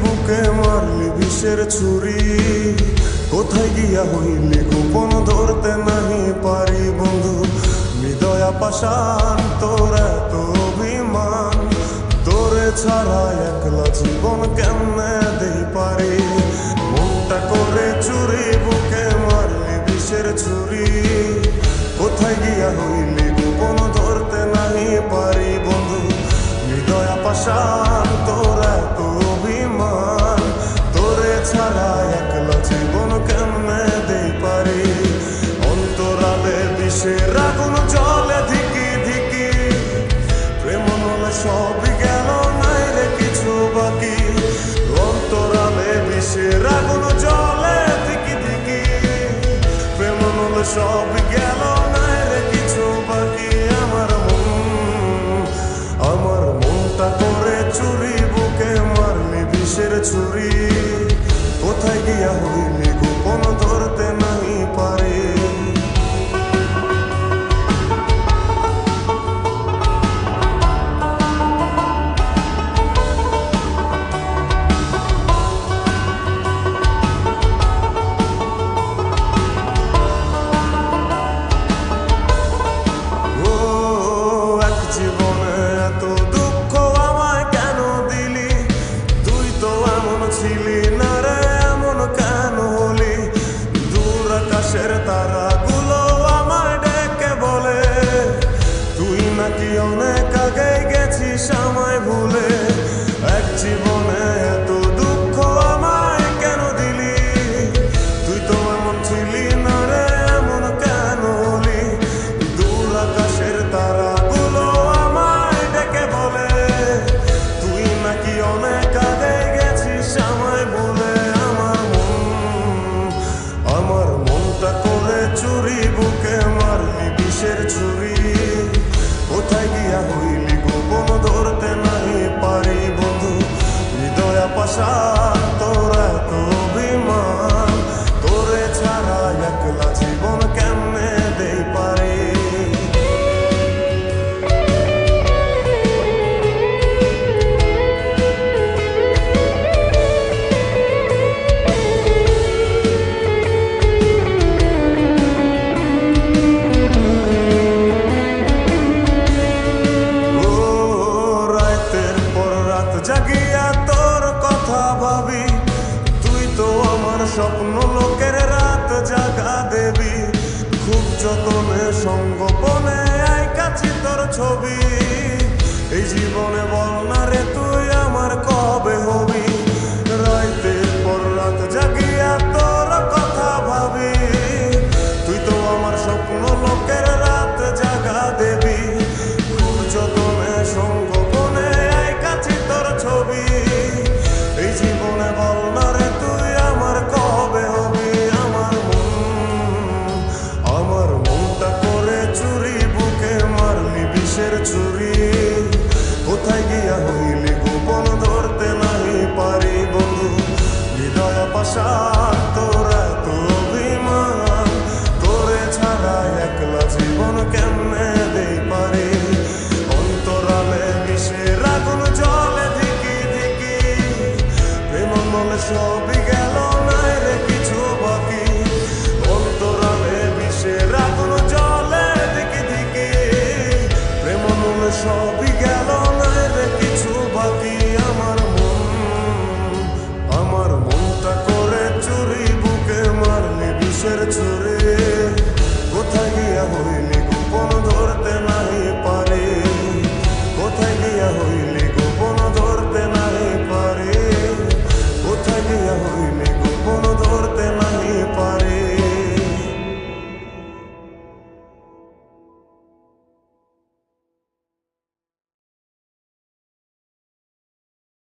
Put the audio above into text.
বুকে মারলি বিষের ছুরি, কোথায় গিয়া হইলি গোপন ধরতে নাহি পারি বন্ধু। হৃদয়া পাষাণ তোর এত অভিমান, তোরে ছাড়া একলা জীবন কেমনে দেই পারি। মনটা করে চুরি বুকে মারলি বিষের ছুরি, কোথায় গিয়া হইলি গোপন ধরতে নাহি পারি বন্ধু। হৃদয়া পাষাণ তোর এত অভিমান, তোরে ছাড়া একলা জীবন কেমনে দেই পারি। অন্তরালে বিষের আগুন জ্বলে ধিকি ধিকি, প্রেম নলে সবই গেল নাই রে কিছু বাকি। অন্তরালে বিষের আগুন জ্বলে ধিকি ধিকি, প্রেম নলে সবই গেল নাই রে কিছু বাকি। আমার মনটা করে চুরি বুকে মারলি বিষের ছুরি, কোথায় গিয়া হইলি গোপন ধরতে নাহি পারি। তারাগুলো আমায় ডেকে বলে, তুই নাকি অনেক আগে গেছিস আমায় ভুলে। এক জীবনে এত দুঃখ আমায় কেন দিলি, তুই তো এমন ছিলি না রে এমন কেন হলি। দূর আকাশের তারাগুলো আমায় ডেকে বলে, তুই নাকি অনেক আগে গেছিস আমায় ভুলে। আমার মনটা করে চুরি বুকে মারলি বিষের ছুরি, কোথায় গিয়া হইলি গোপন ধরতে নাহি পারি বন্ধু। হৃদয়া পাষাণ তোর এত অভিমান, তোরে ছাড়া একলা জীবন কেমনে দেই পারি। জাগিয়া তোর কথা ভাবি, তুই তো আমার স্বপ্ন লোকের রাত জাগা দেবী। খুব যতনে সঙ্গোপনে আইকাছি তোর ছবি, এই জীবনে বল না রে তুই আমার কবে হবি। রাতের পর রাত জাগিয়া তোর কথা ভাবি, তুই তো আমার স্বপ্ন লোকের রাত জাগা দেবী। খুব যতনে সঙ্গোপনে আইকাছি তোর ছবি, এই জীবনে বল না রে তুই আমার কবে হবি। আমার মনটা করে চুরি বুকে মারলি বিষের ছুরি, কোথায় গিয়া হইলি গোপন ধরতে নাহি পারি বন্ধু। হৃদয়া পাষাণ তোর এত অভিমান, তোরে ছাড়া একলা জীবন কেমনে দেই পারি। অন্তরালে বিষের আগুন জ্বলে ধিকি ধিকি, প্রেম নলে সব